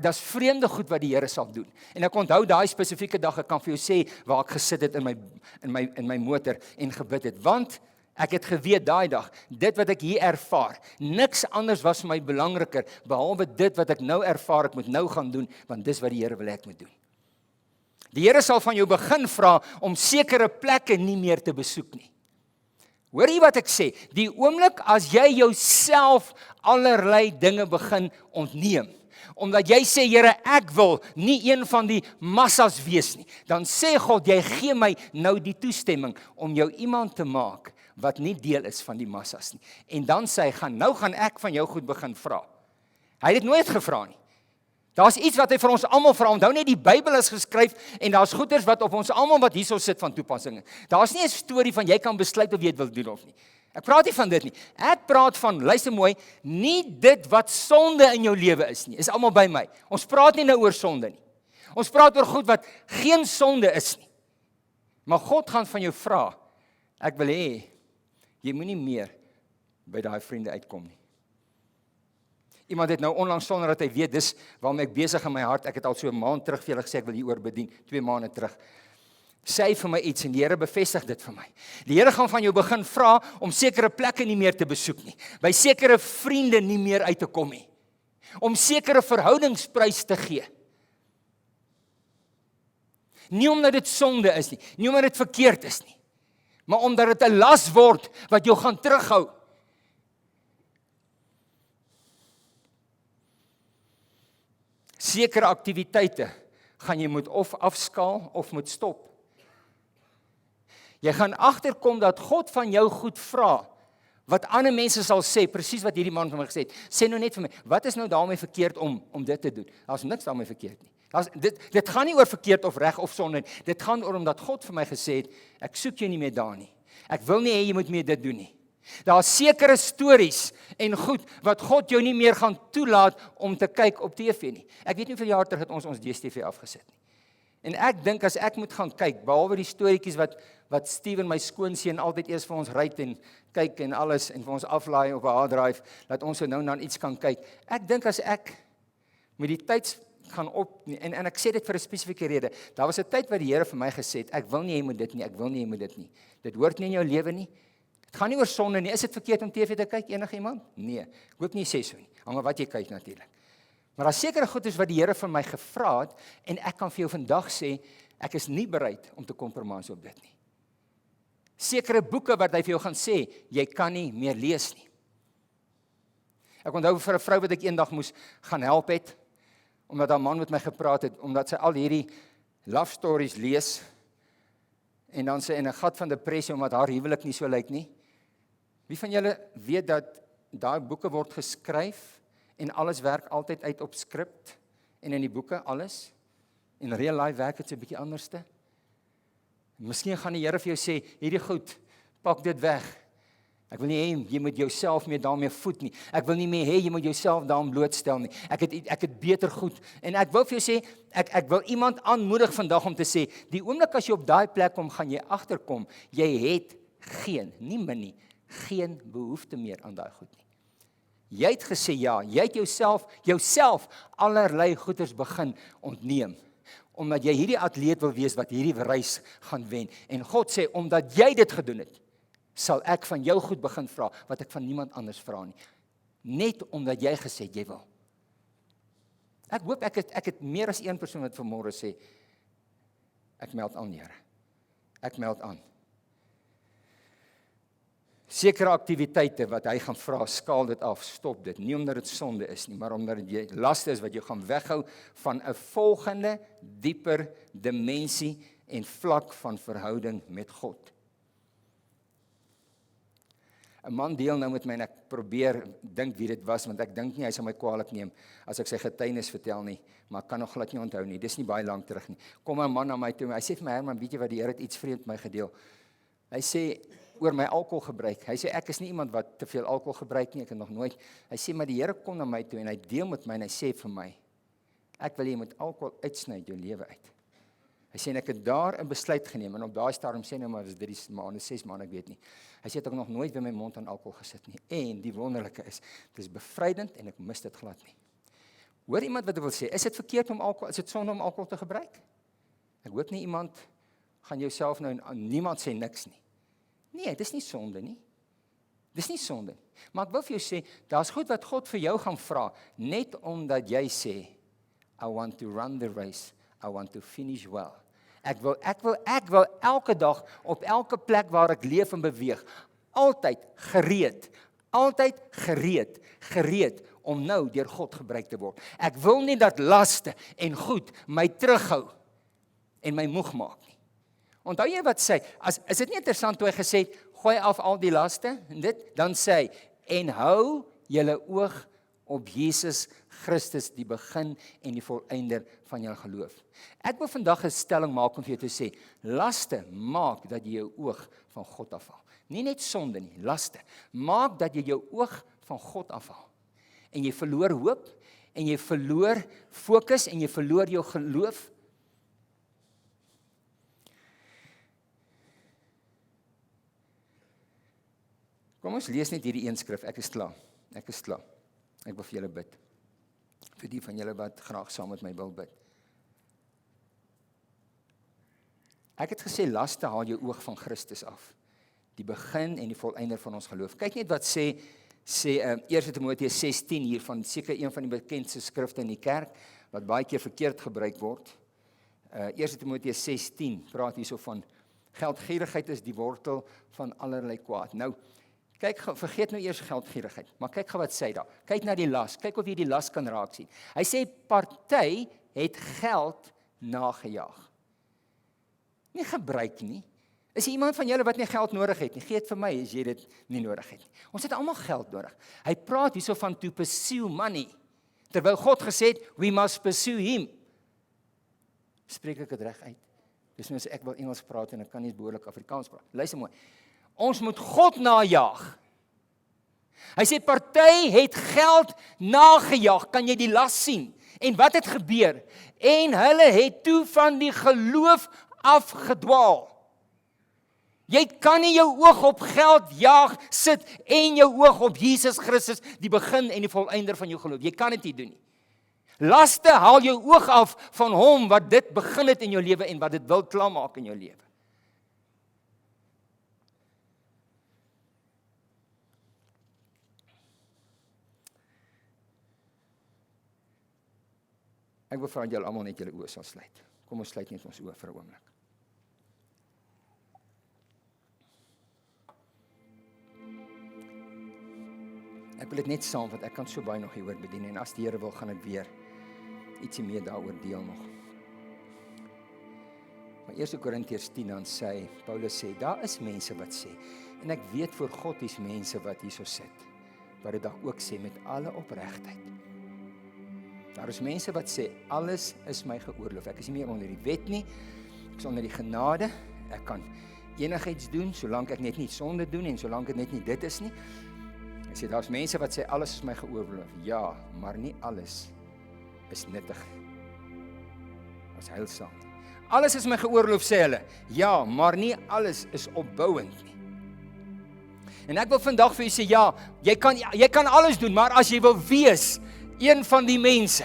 Dis vreemde goed wat die Here sal doen. En ek onthou daai spesifieke dag, ek kan vir jou sê waar ek gesit het in my motor en gebid het, want ek het geweet daai dag, dit wat ek hier ervaar, niks anders was vir my belangriker, behalwe dit wat ek nou ervaar, ek moet nou gaan doen, want dis wat die Here wil hê ek moet doen. Die Here sal van jou begin vra om sekere plekke nie meer te besoek nie. Hoor jy wat ek sê? Die oomblik as jy jouself allerlei dinge begin ontneem, omdat jy sê, Here, ek wil nie een van die massas wees nie, dan sê God, jy gee my nou die toestemming om jou iemand te maak wat nie deel is van die massas nie. En dan sê hy, nou gaan ek van jou goed begin vra. Hy het dit nooit gevra nie. Daar's iets wat hy vir ons almal vra. Onthou net die Bybel is geskryf en daar's goeders wat op ons almal wat hierso sit van toepassing is. Daar's nie 'n storie van jy kan besluit of jy dit wil doen of nie. Ek praat nie van dit nie. Ek praat van, luister mooi, nie dit wat sonde in jou lewe is nie. Is almal by my. Ons praat nie nou oor sonde nie. Ons praat oor goed wat geen sonde is nie. Maar God gaan van jou vra, ek wil hê jy moenie meer by daai vriende uitkom nie. Iemand het nou onlangs sonder dat hy weet, dis waarom ek besig in my hart, ek het al so 'n maand terug vir julle gesê, ek wil hieroor bedien, 2 maande terug. Sê vir my iets en die Here bevestig dit vir my. Die Here gaan van jou begin vra om sekere plekke nie meer te besoek nie, by sekere vriende nie meer uit te kom nie, om sekere verhoudingsprys te gee. Nie omdat dit sonde is nie, nie omdat dit verkeerd is nie, maar omdat dit 'n las word wat jou gaan terughou. Sekere aktiwiteite gaan jy moet of afskaal of moet stop. Jy gaan agterkom dat God van jou goed vra, wat ander mense sal sê, presies wat hierdie man van my gesê het, sê nou net vir my, wat is nou daarmee verkeerd om dit te doen? Daar's niks daarmee verkeerd nie. Dit gaan nie oor verkeerd of reg of sonde nie, dit gaan oor omdat God vir my gesê het, ek soek jou nie meer daar nie. Ek wil nie hê jy moet meer dit doen nie. Daar's sekere stories en goed wat God jou nie meer gaan toelaat om te kyk op TV nie. Ek weet nie hoeveel jaar terug het ons DStv afgesit nie. En ek dink as ek moet gaan kyk, behalwe die storieetjies wat Steven, my skoonseun, altyd eers vir ons ry en kyk en alles en vir ons aflaai op 'n hard drive, dat ons nou na iets kan kyk. Ek dink as ek met die tyd gaan op en ek sê dit vir 'n spesifieke rede. Daar was 'n tyd wat die Here vir my gesê het, ek wil nie jy moet dit nie, ek wil nie jy moet dit nie. Dit hoort nie in jou lewe nie. Dit gaan nie oor sonde nie. Is dit verkeerd om TV te kyk, enige iemand? Nee, ek hoop nie jy sê so nie. Hang maar wat jy kyk natuurlik. Maar daar sekere goedes wat die Here van my gevra het en ek kan vir jou vandag sê, ek is nie bereid om te kompromie op dit nie. Sekere boeke wat hy vir jou gaan sê, jy kan nie meer lees nie. Ek onthou vir 'n vrou wat ek eendag moes gaan help het, omdat haar man met my gepraat het, omdat sy al hierdie love stories lees, en dan sy in 'n gat van depressie, omdat haar huwelik nie so lyk nie. Wie van julle weet dat daai boeke word geskryf, en alles werk altyd uit op skrip, en in die boeke alles, en real life werk dit so 'n bietjie anderste. Miskien gaan die Here vir jou sê, hierdie goed, pak dit weg. Ek wil nie hê jy moet jouself meer daarmee voed nie. Ek wil nie meer hê jy moet jouself daaraan blootstel nie. Ek het beter goed. En ek wil vir jou sê, ek wil iemand aanmoedig vandag om te sê, die oomblik as jy op daai plek kom, gaan jy agterkom, jy het nie min nie, geen behoefte meer aan daai goed nie. Jy het gesê ja, jy het jouself allerlei goeders begin ontneem, omdat jy hierdie atleet wil wees wat hierdie reis gaan wen. En God sê, omdat jy dit gedoen het, sal ek van jou goed begin vra, wat ek van niemand anders vra nie. Net omdat jy gesê het, jy wil. Ek hoop ek het meer as een persoon wat vanmôre sê, ek meld aan, Here. Ek meld aan. Sekere aktiwiteite wat hy gaan vra, skaal dit af, stop dit. Nie omdat dit sonde is nie, maar omdat dit laste is wat jou gaan weghou van 'n volgende, dieper dimensie en vlak van verhouding met God. 'n Man deel nou met my en ek probeer dink wie dit was, want ek dink nie hy sal my kwaadlik neem as ek sy getuienis vertel nie, maar ek kan nog glad nie onthou nie. Dis nie baie lank terug nie. Kom 'n man na my toe, hy sê vir my, Herman, weet jy wat, die Here het iets vreemd met my gedeel. Hy sê oor my alkoholgebruik. Hy sê ek is nie iemand wat te veel alkohol gebruik nie, ek het nog nooit. Hy sê maar die Here kom na my toe en hy deel met my en hy sê vir my, ek wil jy moet alkohol uitsny uit jou lewe uit. Hy sê, en ek het daar 'n besluit geneem, en op daai stadium sê nou maar, is 3 maande, 6 maande, ek weet nie. Hy sê, ek het nog nooit weer my mond aan alkohol gesit nie, en die wonderlike is, dit is bevrydend, en ek mis dit glad nie. Hoor iemand wat wil sê, is dit verkeerd om alkohol, is dit sonde om alkohol te gebruik? Ek hoop nie iemand gaan jouself nou, niemand sê niks nie. Nee, dis nie sonde nie. Dis nie sonde. Maar ek wil vir jou sê, daar's goed wat God vir jou gaan vra, net omdat jy sê, I want to run the race, I want to finish well. Ek wil elke dag, op elke plek waar ek leef en beweeg, altyd gereed, om nou deur God gebruik te word. Ek wil nie dat laste en goed my terughou, en my moeg maak nie. Onthou jy wat sê, is dit nie interessant toe hy gesê het, gooi af al die laste, en dit, dan sê hy, en hou julle oog op Jesus Christus, die begin en die volëinder van jou geloof. Ek wil vandag 'n stelling maak om vir jou te sê, laste maak dat jy jou oog van God afhaal. Nie net sonde nie, laste. Maak dat jy jou oog van God afhaal. En jy verloor hoop, en jy verloor fokus, en jy verloor jou geloof. Kom ons lees net hierdie een skrif, ek is klaar. Ek wil vir julle bid. Vir die van julle wat graag saam met my wil bid. Ek het gesê, laste haal jou oog van Christus af. Die begin en die volëinder van ons geloof. Kyk net wat sê 1 Timoteus 6:10 hier, van seker een van die bekendste skrifte in die kerk, wat baie keer verkeerd gebruik word. 1 Timoteus 6:10 praat hierso van, geldgierigheid is die wortel van allerlei kwaad. Nou, kyk, vergeet nou eers geldgierigheid, maar kyk gou wat sê daar. Kyk na die las, kyk of jy die las kan raak sien. Hy sê, party het geld nagejaag. Nie gebruik nie. Is jy iemand van julle wat nie geld nodig het nie? Gee dit vir my as jy dit nie nodig het nie. Ons het almal geld nodig. Hy praat hierso van to pursue money. Terwyl God gesê het, we must pursue him. Spreek ek dit reg uit? Dis nou as ek wil Engels praat en ek kan nie behoorlik Afrikaans praat. Luister mooi. Ons moet God najaag. Hy sê, party het geld nagejaag. Kan jy die las sien? En wat het gebeur? En hulle het toe van die geloof afgedwaal. Jy kan nie jou oog op geld jaag, sit en jou oog op Jesus Christus, die begin en die volëinder van jou geloof. Jy kan dit nie doen nie. Laste haal jou oog af van hom wat dit begin het in jou lewe en wat dit wil klaarmaak in jou lewe. Ek wil vra dat julle almal net julle oë sal sluit. Kom ons sluit net ons oë vir 'n oomblik. Ek wil dit net saam, want ek kan so baie nog hieroor bedien, en as die Here wil, gaan ek weer ietsie meer daaroor deel nog. Maar 1 Korintiërs 10 dan sê, Paulus sê, daar is mense wat sê, en ek weet voor God is mense wat hierso sit, wat dit dalk ook sê met alle opregtheid. Daar is mense wat sê, alles is my geoorloof, ek is nie meer onder die wet nie, ek is onder die genade, ek kan enigiets doen, solank ek net nie sonde doen, en solank dit net nie dit is nie. Ek sê, daar is mense wat sê, alles is my geoorloof. Ja, maar nie alles is nuttig. As heilsaam. Alles is my geoorloof, sê hulle. Ja, maar nie alles is opbouend nie. En ek wil vandag vir julle sê, ja, jy kan alles doen, maar as jy wil wees, een van die mense,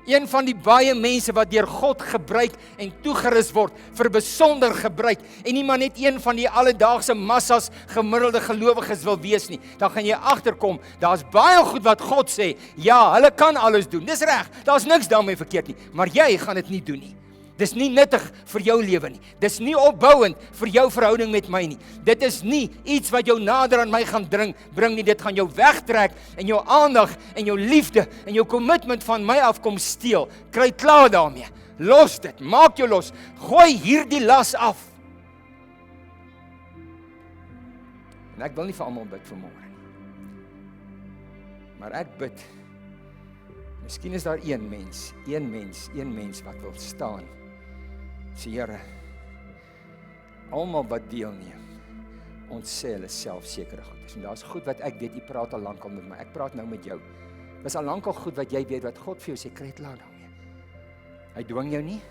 een van die baie mense wat deur God gebruik en toegerus word vir besonder gebruik, en nie maar net een van die alledaagse massas gemiddelde gelowiges wil wees nie, dan gaan jy agterkom, daar's baie goed wat God sê, ja, hulle kan alles doen, dis reg, daar's niks daarmee verkeerd nie, maar jy gaan dit nie doen nie. Dis nie nuttig vir jou lewe nie. Dis nie opbouend vir jou verhouding met my nie. Dit is nie iets wat jou nader aan my gaan bring nie. Dit gaan jou wegtrek en jou aandag en jou liefde en jou kommitment van my af kom steel. Kry klaar daarmee. Los dit. Maak jou los. Gooi hierdie las af. En ek wil nie vir almal bid vanmôre nie. Maar ek bid. Miskien is daar een mens wat wil staan. Sê Here, almal wat deelneem, ons sê hulle selfsekere goed is. En daar's goed wat ek weet, jy praat al lank al met my, ek praat nou met jou. Dis al lank al goed wat jy weet, wat God vir jou sê, kry klaar daarmee. Hy dwing jou nie,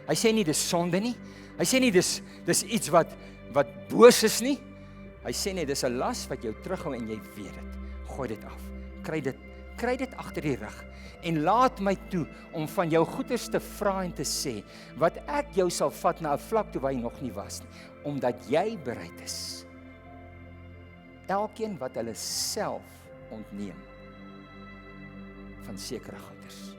Hy sê nie dis sonde nie. Hy sê nie dis iets wat boos is nie. Hy sê nie dis 'n las wat jou terughou en jy weet dit. Gooi dit af. Kry dit agter die rug en laat my toe om van jou goeders te vra en te sê wat ek jou sal vat na 'n vlak toe waar jy nog nie was nie, omdat jy bereid is. Elkeen wat hulle self ontneem van sekere goeders.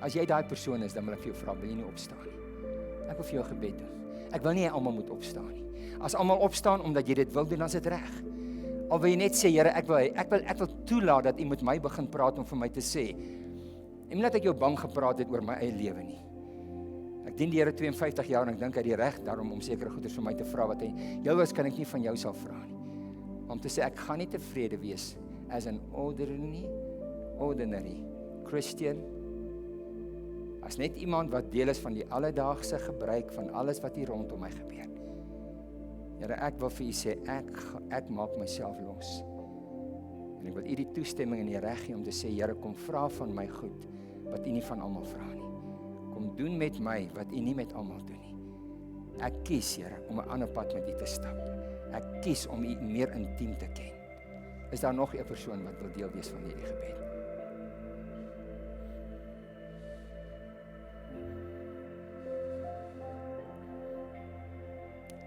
As jy daai persoon is, dan wil ek vir jou vra, wil jy nie opstaan nie? Ek wil vir jou gebed doen. Ek wil nie almal moet opstaan nie. As almal opstaan omdat jy dit wil doen, dan is dit reg. Al wil jy net sê, Here, ek wil toelaat dat U met my begin praat om vir my te sê. En nie dat ek jou bang gepraat het oor my eie lewe nie. Ek dien die Here 52 jaar en ek dink hy het die reg daarom om sekere goeders vir my te vra wat hy heel waarskynlik nie van jou sal vra nie. Om te sê ek gaan nie tevrede wees as an ordinary Christian. As net iemand wat deel is van die alledaagse gebruik van alles wat hier rondom my gebeur. Here, ek wil vir U sê, ek maak myself los. En ek wil U die toestemming en die reg gee om te sê, Here, kom vra van my goed, wat U nie van almal vra nie. Kom doen met my, wat U nie met almal doen nie. Ek kies, Here, om 'n ander pad met U te stap. Ek kies om U meer intiem te ken. Is daar nog 'n persoon wat wil deel wees van hierdie gebed?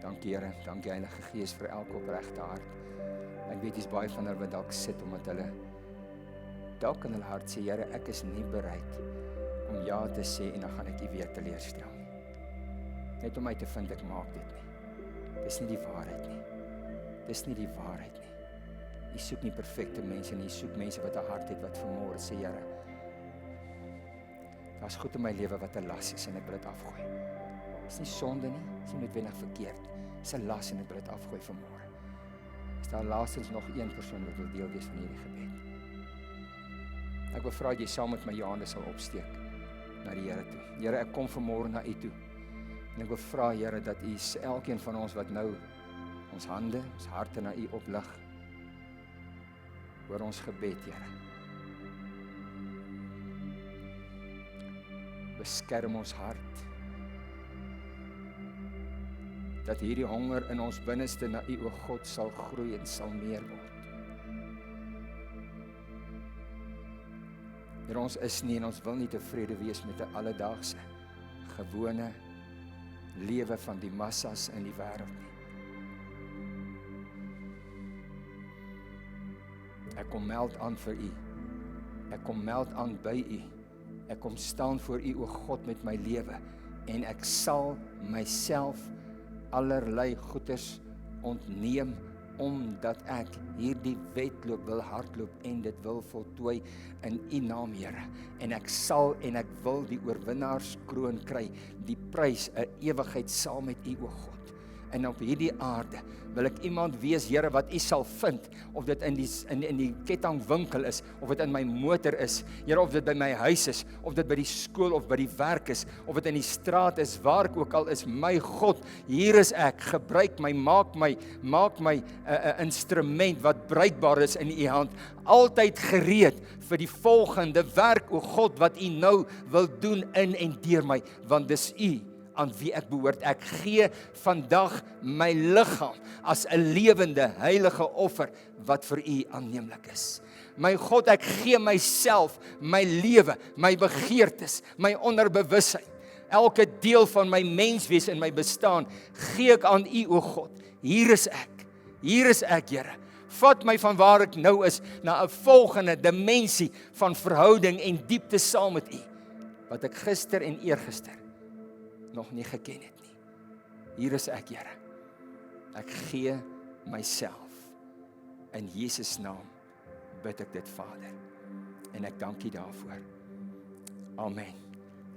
Dankie Here, dankie Heilige Gees vir elke opregte hart. Ek weet dis baie van hulle wat dalk sit omdat hulle dalk in hulle hart sê, Here, ek is nie bereid om ja te sê en dan gaan ek U weer teleurstel. Net om my te vind ek maak dit nie. Dis nie die waarheid nie. Dis nie die waarheid nie. U soek nie perfekte mense nie, U soek mense wat 'n hart het wat vanmôre sê, Here, daar's goed in my lewe wat 'n las is en ek wil dit afgooi. Dis nie sonde nie, dis nie noodwendig verkeerd. Dis 'n las en ek wil dit afgooi vanmôre. Is daar laastens nog een persoon wat wil deel wees van hierdie gebed? Ek wil vra dat jy saam met my jou hande sal opsteek na die Here toe. Here, ek kom vanmôre na U toe. En ek wil vra, Here, dat U elkeen van ons wat nou ons hande, ons harte na U oplig, hoor ons gebed, Here. Beskerm ons hart. Dat hierdie honger in ons binneste na U, o God, sal groei en sal meer word. Here, ons is nie en ons wil nie tevrede wees met 'n alledaagse, gewone lewe van die massas in die wêreld nie. Ek kom meld aan vir U. Ek kom meld aan by U. Ek kom staan voor U, o God, met my lewe en ek sal myself allerlei goeders ontneem omdat ek hierdie wedloop wil hardloop en dit wil voltooi in U naam, Here. En ek sal en ek wil die oorwinnaarskroon kry, die prys, 'n ewigheid saam met U, o God. En op hierdie aarde wil ek iemand wees, Here, wat U sal vind, of dit in die kettingwinkel is, of dit in my motor is, Here, of dit by my huis is, of dit by die skool of by die werk is, of dit in die straat is, waar ek ook al is, my God, hier is ek, gebruik my, maak my 'n instrument wat bruikbaar is in U hand, altyd gereed vir die volgende werk, o God, wat U nou wil doen in en deur my, want dis U aan wie ek behoort. Ek gee vandag my liggaam as 'n lewende, heilige offer wat vir U aanneemlik is. My God, ek gee myself, my lewe, my begeertes, my onderbewussyn, elke deel van my menswees en my bestaan, gee ek aan U, o God. Hier is ek, Here. Vat my van waar ek nou is, na 'n volgende dimensie van verhouding en diepte saam met U, wat ek gister en eergister nog nie geken het nie. Hier is ek, Here. Ek gee myself. In Jesus naam bid ek dit, Vader. En ek dank U daarvoor. Amen.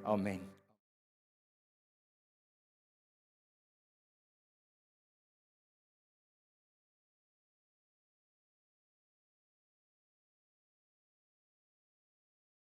Amen.